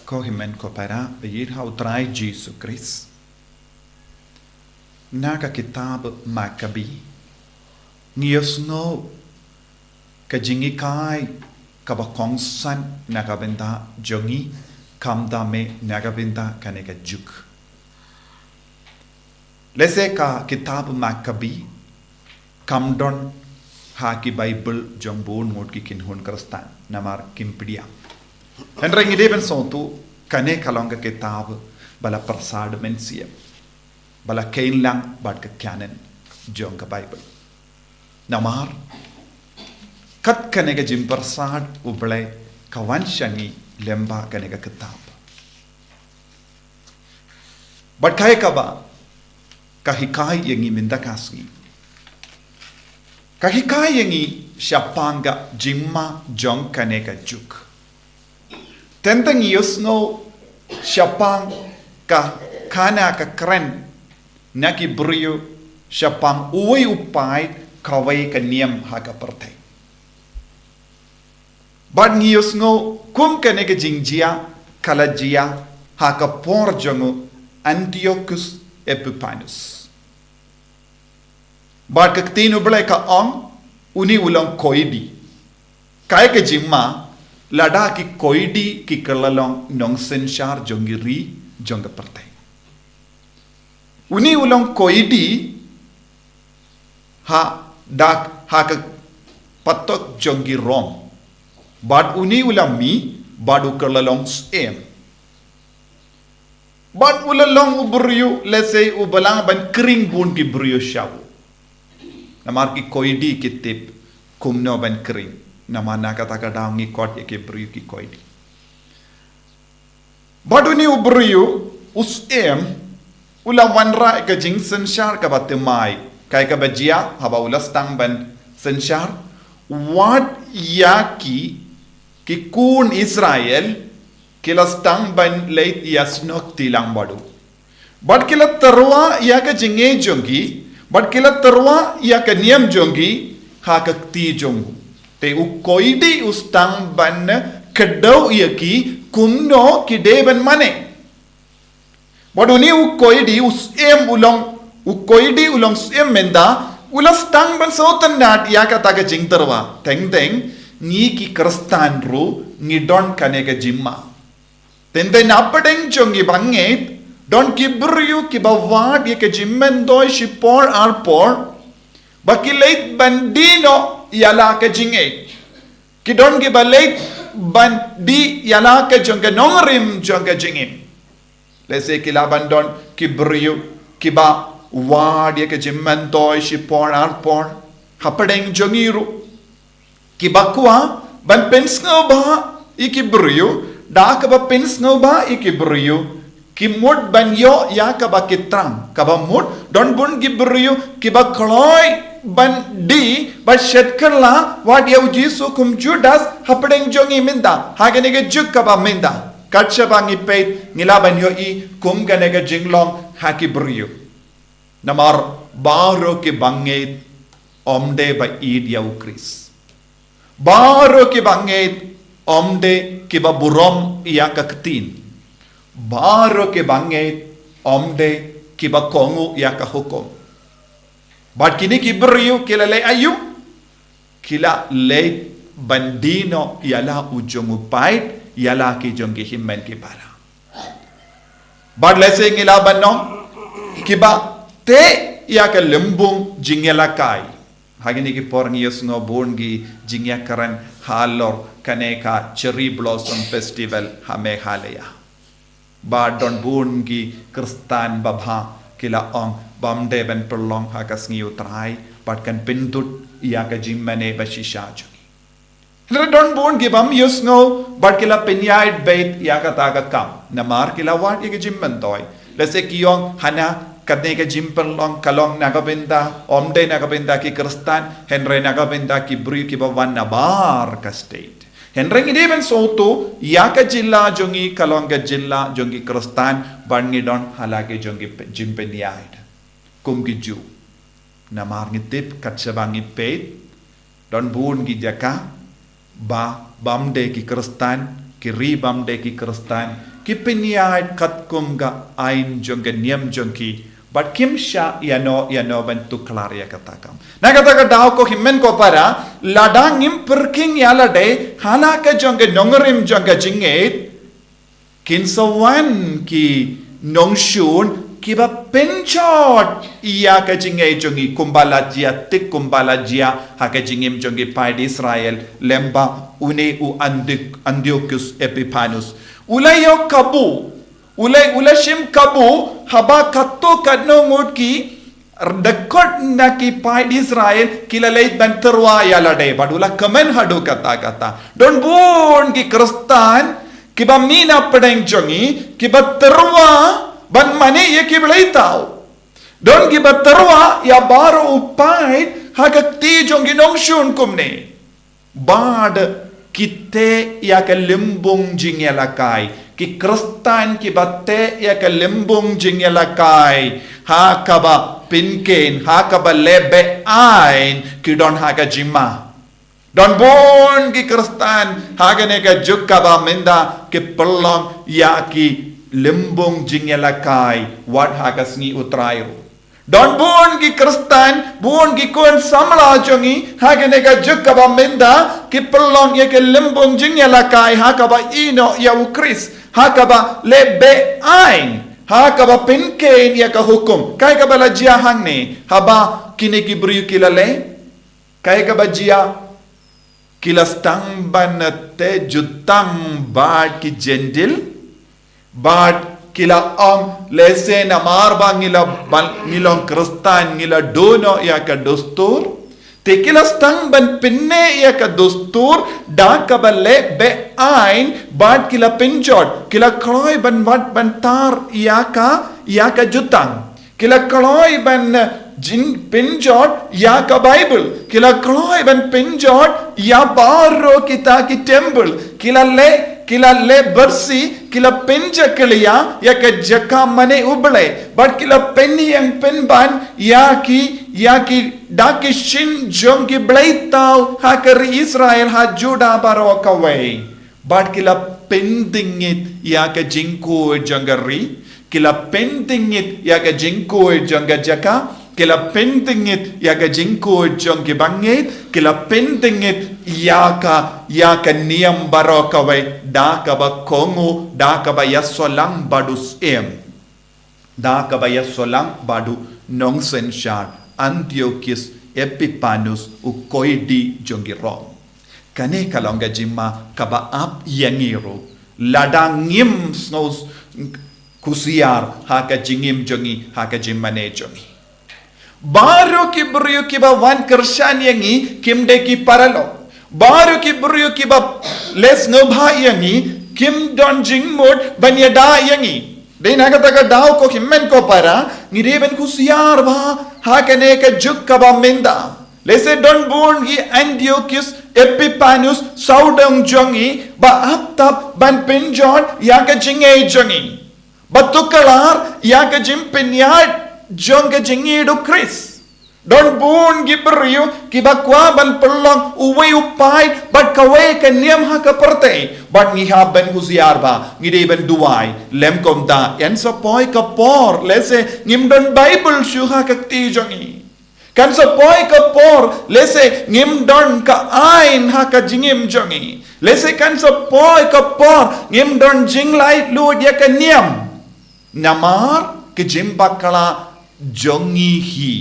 Kohimen kopera bejir hautrai Jesus Christ. Naga kitab Maccabi. Ngiyosno kajingikai kabakongsan nagabenda jongi kamdame nagabenda kanega juk. Lese ka kitab Maccabi kamdon haki Bible jongbon mod ki kinhun kristan namar kimpidia. Henry ngideben sontu kane kalonga kitab bala persad mensia bala kain lang bad ka canon jonga Bible namar kat kanega jim persad ublay kawan shangi lemba kanega kitab bad kay kaba kahikai yangi minda kasgi kahikai yangi syapanga jimma jong kanega juk tentang yusno syapang ka kana ka keren naki brio syapang uwi upai kawai ka niam haka pertai bad ngiyusno kum kanega jingjia kalajia haka por jongo Antiochus Epiphanes bad ka tinu belai ka ong uni ulang koidi kai ka jimma lada ki koidi ki kerlalong nong senshar jongiri jongga pertai. Uni ulang koidi ha dak ha ke patok jonggi rom. Bad uni ulang mi badu kerlalong em. Bad ulalong ubriu lese ubalang ban kering bun ki briu shaw. Namar ki koidi ki tip kumno ban kering. Nama nakata daungi kot yake briu ki koidi. Baduni ubriu usem ula wanra ka jing senshar ka batemai kai ka bajia haba ula stang ban senshar wat yaki ki kun Israel kila stang ban leit yasnok tilang badu. Bad kila terwa ya ka jinge jongi bad kila terwa ya ka niam jongi ha ka ti jongu. Te u koidi ustang ban kedau yaki kumno ki deben mane. Baduni u koidi usem ulong u koidi ulong sem menda ulastang ban sotan nat ya kata ka jingterwa. Teng ni ki kristan ru ni don kanega jimma. Tende napadeng jongi banget don kibriu ki bawad ya ka jimmen doi shipor arpor bakilait bandino yala ka jinge kidon ki balait ban di yala ka jonga nongrim jonga jingim lese kila bandon kibriu kiba wad ya ka jimman toy shipor arpor hapadeng jongiru kibakwa ban pensngo ba ikibriu dak ba pensngo ba ikibriu kimod banyo ya kaba kitram kaba mud don bun gibriu kiba kloi ban di ba shetkerla wat yau jisu kum judas hapdeng jongi minda hagenega juk kaba minda katcha bangi peit ngilaban yo I kum ganega jinglong haki briu namar baro ki banget omde ba id yau kris baro ki banget omde kiba burom ya kaktin baro ke banget omde kiba kongu ya ka hukum bad kini kibriu kila le ayu kila le bandino yala ujongu pait yala ki jongi himmen ki para bad lese ngila banong kiba te ya ka lembung jingela kai hagini ki porngi yosno bongi jingya karan halor kaneka cherry blossom festival hame halaya ba don bungi kristan babha kila ong bamde ben perlong hakas ngi utrai patkan pindut iya ka jimmane bashisha jogi le don bungi bam yusno bat kila penyait bait iya ka taga kam namar kila wat ye jimman toy lese kiyong hana kadne ka jim perlong kalong nagabenda omde nagabenda ki kristan henre nagabenda ki bru ki bawan nabar ka state Henry ngideben soto yaka jilla jongi kalonga jilla jongi kristan bangi don halage jongi jimpeniaid kumgi ju namar ngitip katsabangi peit don bun gi jaka ba bamde ki kristan ki ri bamde ki kristan kipinyat katkum ga ain jong ga niam jong ki but kim sha yano ban tu klaria katakam na kataka daw ko himmen ko para ladang im perking yalade halaka jong ga nongerim jong ga jinget kinsawan ki nongshun kiba penchot iya ka jingai jongi kumbalajia tik kumbalajia haka jingim jongi pai Israel lemba une u Antiochus Epiphanes ulayo kabu ulashim kabu haba katto kadnongod ki dekot na ki pai Israel kilalait ban terwa yalade badula kamen hadu kata don bon ki kristan kiba mina pedeng jongi kiba terwa ban mane ye kiblay tao don kiba terwa ya baro upay hagakti jong ginong shun kumne bad kite ya ka limbong jingyalakay ki kristan kibatte ya ka limbong jingyalakay hakaba pinken hakaba lebe ain kidon haga jima don bon ki kristan hagane ka jukkaba minda ki pelong ya ki limbong jingyalakay wat hagasni utrayo don bon ki kristan bon ki kon samla jongi hagane ka jukkaba minda ki pelong ya ki limbong jingyalakay hakaba ino ya ukris hakaba lebe ain hakaba pinken ya ka hukum kay ka bala jia hangne haba kiniki briyu kilale kay ka ba jia kilastang banate jutang bad ki jendil bad kila lese na marba ngilong kristan ngila dono ya ka dostur te kila stang ban pinne ya ka dostur da ka balle be ain bad kila pinjot kila kloy ban tar ya ka jutang kila kloy ban jin pinjot ya ka bible kila kloy ban pinjot ya baro kita ki temple kila le bersi kila penja kaliya ya ka jaka mane uble but kila penni yang penban ya ki daki shin jong ki blaitau hakar Israel ha juda baro kawai but kila pendingit ya ka jingko jangari kila pendingit ya ka jingko jangajaka kila pentingit ya ka jingko jong ki bangit kila pentingit ya ka niam baro kawai da ka ba kongo da ka ba yasolang badus da ka ba yasolang badu nongsen shar Antiochus Epiphanes u koidi jongi rom kane kalonga jimma ka ba ap yangiro ladangim snows kusiar haka jingim jongi haka jimmane jongi baru ki brio ki ba wan kershan yangi kimde ki paralo baru ki brio ki ba les ngobha yangi kim don jingmod banyada yangi dena kata daw ko kimmen ko para ngireben kusiar ba hakane ka jukka ba minda lese don born gi Antiochus Epiphanes saudang jongi ba aptap ban pinjon ya ka jingay jongi batukalar ya ka jimpinyat jonga jingidu Chris don bun gibriyu kibakwa ban pelong uwe upai bat kawe ka niam ha ka perte bat ngiha ben huziar ba ngide ben duai lem kom da yan sa poi ka por lese ngim don bible shu ha ka ti jongi kan sa poi ka por lese ngim don ka ain ha ka jingim jongi lese kan sa poi ka por ngim don jinglai lud ya ka niam namar ke jimbakala jongi hi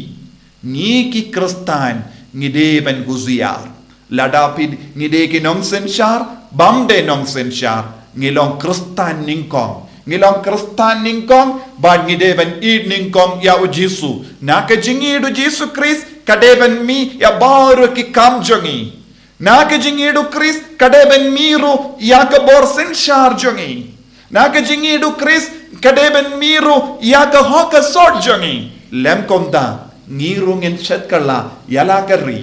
ngi ki kristan ngide ben guziar ladapid ngide ki nongsen shar bamde nongsen shar ngilong kristan ningkong bad ngide ben id ningkong ya ujisu naka jingidu jisu Chris kadeben mi ya baru ki kam jongi naka jingidu Chris kadeben miru ya ka borsen shar jongi naka jingidu Chris kadeben miru ya ka hoka sort jongi lem komda ngirungin shetkala yala ka ri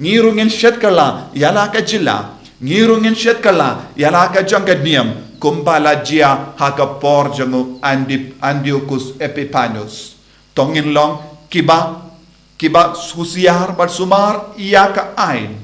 ngirungin shetkala yala ka jila ngirungin shetkala yala ka jangadiam kumbala jia haka por jangu Antiochus Epiphanes tongin long kiba susiar bat sumar iya ka ain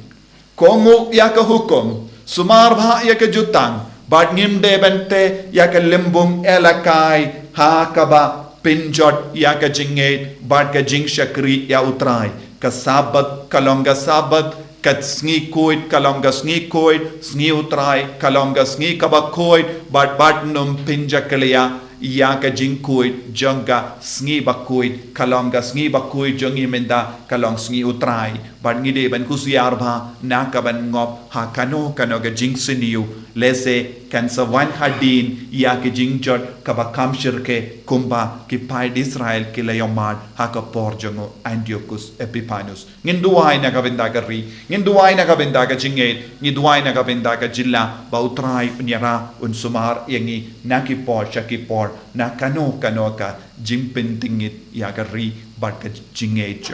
kongo iya ka hukum sumar bha iya ka jutang But ngim de bente ya ka limbung elakai ha kaba pinjot ya ka jinget but ka jing shakri ya utrai ka sabat kalonga sabat kat sngi koit kalonga sngi koit sngi utrai kalonga sngi kaba koit but num pinja kalia ya ka jing koit janga sngi bakoit kalonga sngi bakoit jongi menda kalong sngi utrai but ngide ban kusiar bha na ka ban ngop ha kano ka jing siniu lese kan sawan hadin ya ke jing jot ka ba kam shirke kumba ki pai Israel ki layomad ha ka porjongo Antiochus Epiphanes nginduai na ka benda gari nginduai na ka benda ka jinget nginduai na ka benda ka jilla ba utrai unyara unsumar yangi nakipor shakipor na kano ka jimpin tingit ya gari bat ka jinget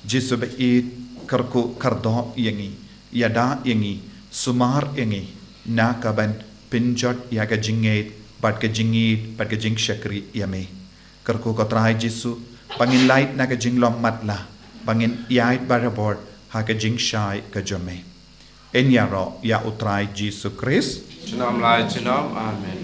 jisu be it karku kardo yangi yada yangi sumar yangi na kaban pinjot ya ka jinget bat ka jingit bat ka jing shakri yame karku kotrai jisu bangin light na ka jinglom matla bangin yait barabor ha ka jing shai ka jome enyaro ya utrai jisu Christ Chinam lai chinam, amen.